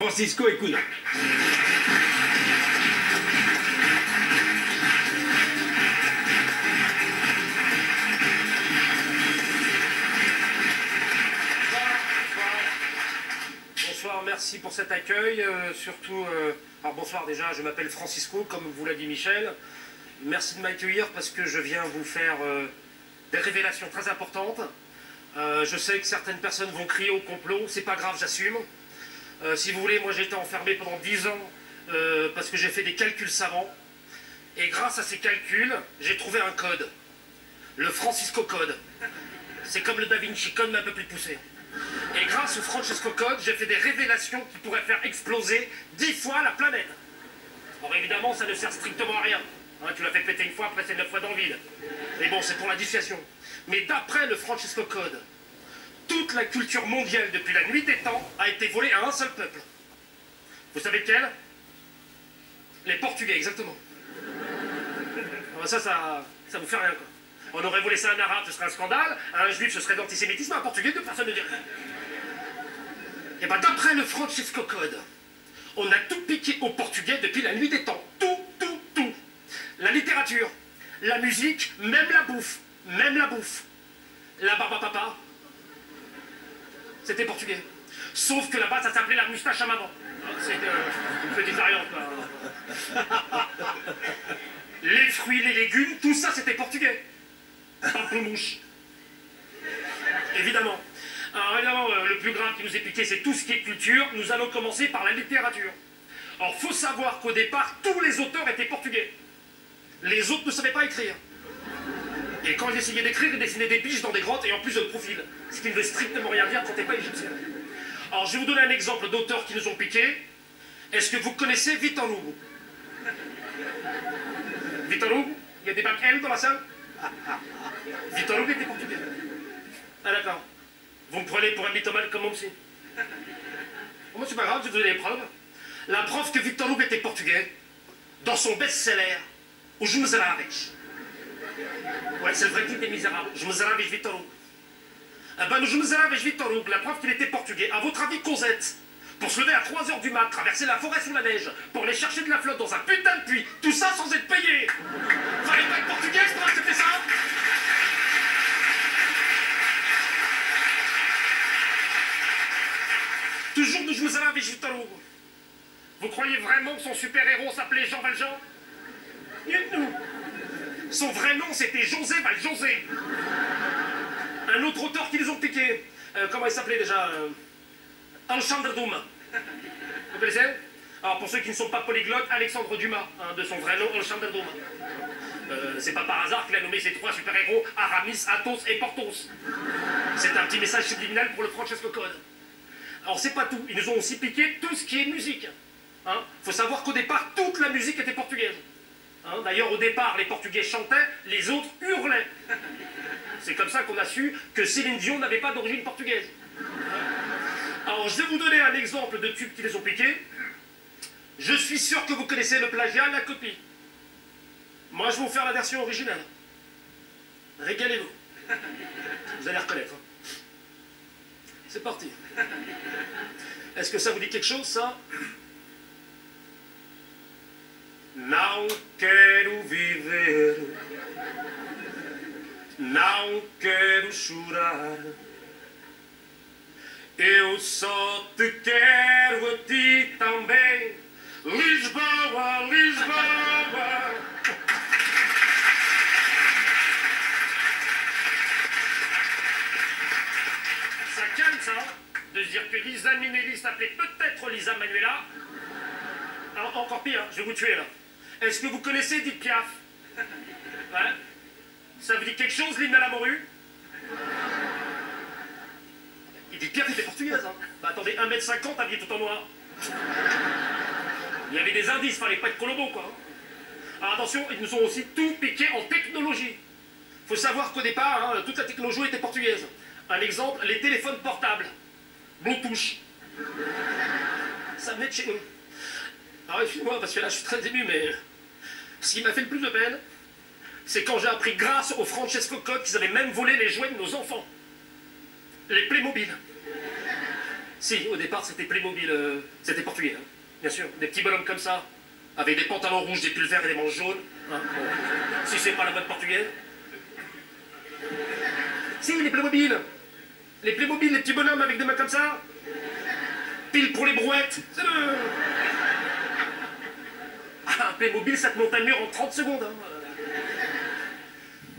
Francisco et Kuna. Bonsoir, merci pour cet accueil. Alors bonsoir déjà, je m'appelle Francisco, comme vous l'a dit Michel. Merci de m'accueillir parce que je viens vous faire des révélations très importantes. Je sais que certaines personnes vont crier au complot, c'est pas grave, j'assume. Si vous voulez, moi j'ai été enfermé pendant 10 ans parce que j'ai fait des calculs savants. Et grâce à ces calculs, j'ai trouvé un code. Le Francisco Code. C'est comme le Da Vinci Code, mais un peu plus poussé. Et grâce au Francesco Code, j'ai fait des révélations qui pourraient faire exploser 10 fois la planète. Alors évidemment, ça ne sert strictement à rien. Hein, tu l'as fait péter une fois, après c'est 9 fois dans le vide. Mais bon, c'est pour la dissuasion. Mais d'après le Francesco Code, toute la culture mondiale depuis la nuit des temps a été volée à un seul peuple. Vous savez lequel? Les Portugais, exactement. Alors ça vous fait rien, quoi. On aurait volé ça à un arabe, ce serait un scandale. À un juif, ce serait d'antisémitisme. À un portugais, deux personnes ne diraient rien. Et bien, d'après le Francesco Code, on a tout piqué aux Portugais depuis la nuit des temps. Tout. La littérature, la musique, même la bouffe. La barbe à papa, c'était portugais. Sauf que là-bas, ça s'appelait la moustache à maman. C'était une petite variante, quoi. Les fruits, les légumes, tout ça, c'était portugais. Pamplemouche. Évidemment. Alors évidemment, le plus grave qui nous est piqué, c'est tout ce qui est culture. Nous allons commencer par la littérature. Alors, faut savoir qu'au départ, tous les auteurs étaient portugais. Les autres ne savaient pas écrire. Et quand ils essayaient d'écrire, ils dessinaient des biches dans des grottes et en plus de profil. Ce qui ne veut strictement rien dire quand t'es pas égyptien. Alors, je vais vous donner un exemple d'auteurs qui nous ont piqué. Est-ce que vous connaissez Victor Hugo? Victor Hugo? Il y a des bacs L dans la salle? Victor Hugo était portugais. Ah d'accord. Vous me prenez pour un mythomane comme moi aussi. Moi c'est pas grave, je vais vous donner les preuves. La preuve que Victor Hugo était portugais, dans son best-seller, Os Miseráveis. Ouais, c'est le vrai titre des Misérables. Os Miseráveis Victor Hugo. Ah ben, Os Miseráveis Victor Hugo, la preuve qu'il était portugais. À votre avis, Cosette, pour se lever à 3 h du mat, traverser la forêt sous la neige, pour aller chercher de la flotte dans un putain de puits, tout ça sans être payé. Fallait pas être portugaise pour accepter ça. Toujours Os Miseráveis Victor Hugo. Vous croyez vraiment que son super-héros s'appelait Jean Valjean? Nous. Son vrai nom, c'était José Valjosé. Un autre auteur qui les ont piqués. Comment il s'appelait déjà Alexandre Dumas. Vous connaissez? Alors, pour ceux qui ne sont pas polyglottes, Alexandre Dumas, hein, de son vrai nom, Alexandre Dumas. C'est pas par hasard qu'il a nommé ses 3 super-héros Aramis, Athos et Porthos. C'est un petit message subliminal pour le Francesco Code. Alors, c'est pas tout. Ils nous ont aussi piqué tout ce qui est musique. Hein, faut savoir qu'au départ, toute la musique était portugaise. Hein, d'ailleurs, au départ, les Portugais chantaient, les autres hurlaient. C'est comme ça qu'on a su que Céline Dion n'avait pas d'origine portugaise. Alors, je vais vous donner un exemple de tubes qui les ont piqués. Je suis sûr que vous connaissez le plagiat, la copie. Moi, je vais vous faire la version originale. Régalez-vous. Vous allez reconnaître. Hein. C'est parti. Est-ce que ça vous dit quelque chose, ça? Não quero viver, não quero chorar. Eu só te quero a ti também, Lisboa, Lisboa. Ça calme ça, de se dire que Lisa Minnelli s'appelait peut-être Lisa Manuela. Alors, encore pire, je vais vous tuer là. Est-ce que vous connaissez Edith Piaf? Ouais. Ça vous dit quelque chose, l'hymne à la morue? Edith Piaf était portugaise, hein. Bah attendez, 1,50 m, habillé tout en noir. Il y avait des indices, fallait pas être Colombo, quoi. Alors attention, ils nous ont aussi tout piqué en technologie. Faut savoir qu'au départ, hein, toute la technologie était portugaise. Un exemple, les téléphones portables. Bluetooth. Ça venait de chez nous. Alors excusez-moi, parce que là je suis très ému, mais ce qui m'a fait le plus de peine, c'est quand j'ai appris grâce au Francesco Code qu'ils avaient même volé les jouets de nos enfants. Les Playmobil. Si, au départ, c'était Playmobil, c'était portugais, hein. Bien sûr. Des petits bonhommes comme ça, avec des pantalons rouges, des pulls verts et des manches jaunes. Hein. Bon. Si c'est pas la mode portugaise. Si, les Playmobil. Les Playmobil, les petits bonhommes avec des mains comme ça. Pile pour les brouettes. C'est le... Ah, un Playmobil, ça te monte un mur en 30 secondes. Hein.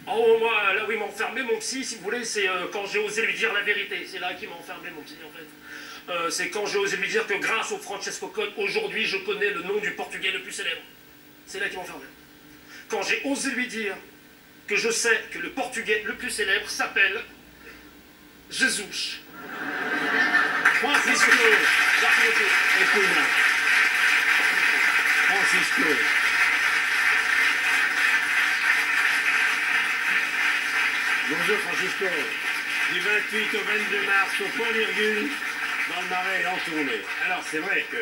Oh, moi, là où il m'a enfermé, mon psy, si vous voulez, c'est quand j'ai osé lui dire la vérité. C'est là qu'il m'a enfermé, mon psy, en fait. C'est quand j'ai osé lui dire que grâce au Francesco Code, aujourd'hui, je connais le nom du Portugais le plus célèbre. C'est là qu'il m'a enfermé. Quand j'ai osé lui dire que je sais que le Portugais le plus célèbre s'appelle Jesus. Francisco. Écoute-moi. Francisco. Bonjour Francisco. Du 28 au 22 mars, au point virgule, dans le Marais et en tournée. Alors c'est vrai que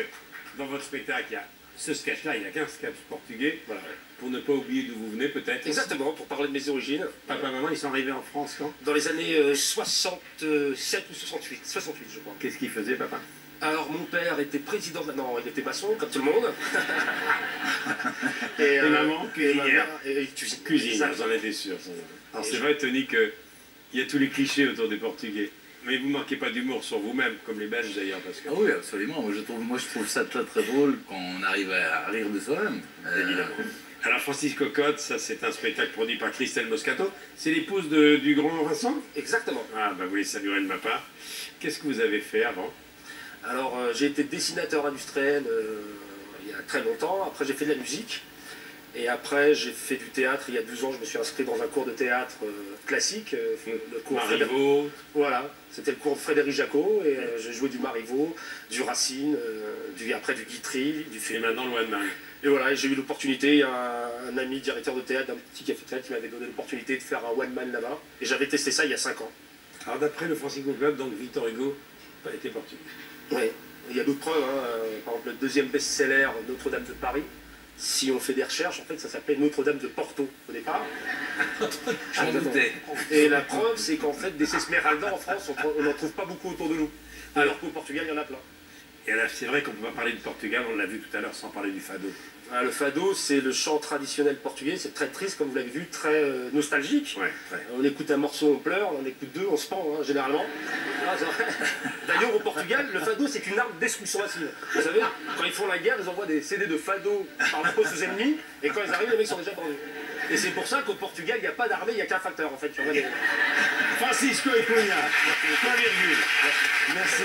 dans votre spectacle, il y a ce sketch-là, il y a qu'un sketch portugais, voilà, pour ne pas oublier d'où vous venez peut-être. Exactement, pour parler de mes origines. Papa, maman, ils sont arrivés en France quand? Dans les années 67 ou 68, 68 je crois. Qu'est-ce qu'il faisait papa? Alors mon père était président, non il était maçon comme tout le monde. Et maman, cuisinière. Et Cuisine, j'en étais sûr. Alors c'est vrai Tony qu'il y a tous les clichés autour des Portugais. Mais vous ne manquez pas d'humour sur vous-même, comme les Belges d'ailleurs. Parce que... Ah oui, absolument. Moi je trouve ça très très drôle quand on arrive à rire de soi-même. Évidemment. Alors Francisco Code, ça c'est un spectacle produit par Christelle Moscato. C'est l'épouse du grand Vincent? Exactement. Ah bah vous les saluerez de ma part. Qu'est-ce que vous avez fait avant? Alors j'ai été dessinateur industriel il y a très longtemps. Après j'ai fait de la musique. Et après, j'ai fait du théâtre. Il y a 12 ans, je me suis inscrit dans un cours de théâtre classique. Le cours Marivaux. Voilà, c'était le cours de Frédéric Jacot. Et j'ai joué du Marivaux, du Racine, après du Guitry, du film. Et maintenant le one man. Et voilà, j'ai eu l'opportunité. Il y a un ami directeur de théâtre d'un petit café théâtre qui m'avait donné l'opportunité de faire un one man là-bas. Et j'avais testé ça il y a 5 ans. Alors d'après le Francisco Code, donc Victor Hugo n'a pas été portugais. Oui, il y a d'autres preuves. Hein. Par exemple, le deuxième best-seller Notre-Dame de Paris. Si on fait des recherches, en fait, ça s'appelait Notre-Dame de Porto au départ. J'en doutais. Et la preuve, c'est qu'en fait, des Esmeralda en France, on n'en trouve pas beaucoup autour de nous. Alors qu'au Portugal, il y en a plein. Et là, c'est vrai qu'on ne peut pas parler du Portugal, on l'a vu tout à l'heure, sans parler du fado. Ah, le fado, c'est le chant traditionnel portugais, c'est très triste, comme vous l'avez vu, très nostalgique. Ouais, ouais. On écoute un morceau, on pleure, on écoute deux, on se pend, hein, généralement. D'ailleurs, au Portugal, le fado, c'est une arme de destruction massive. Vous savez, quand ils font la guerre, ils envoient des CD de fado par la poste aux ennemis, et quand ils arrivent, les mecs sont déjà pendus. Et c'est pour ça qu'au Portugal, il n'y a pas d'armée, il n'y a qu'un facteur, en fait. Francisco et Cunha, point virgule. Merci.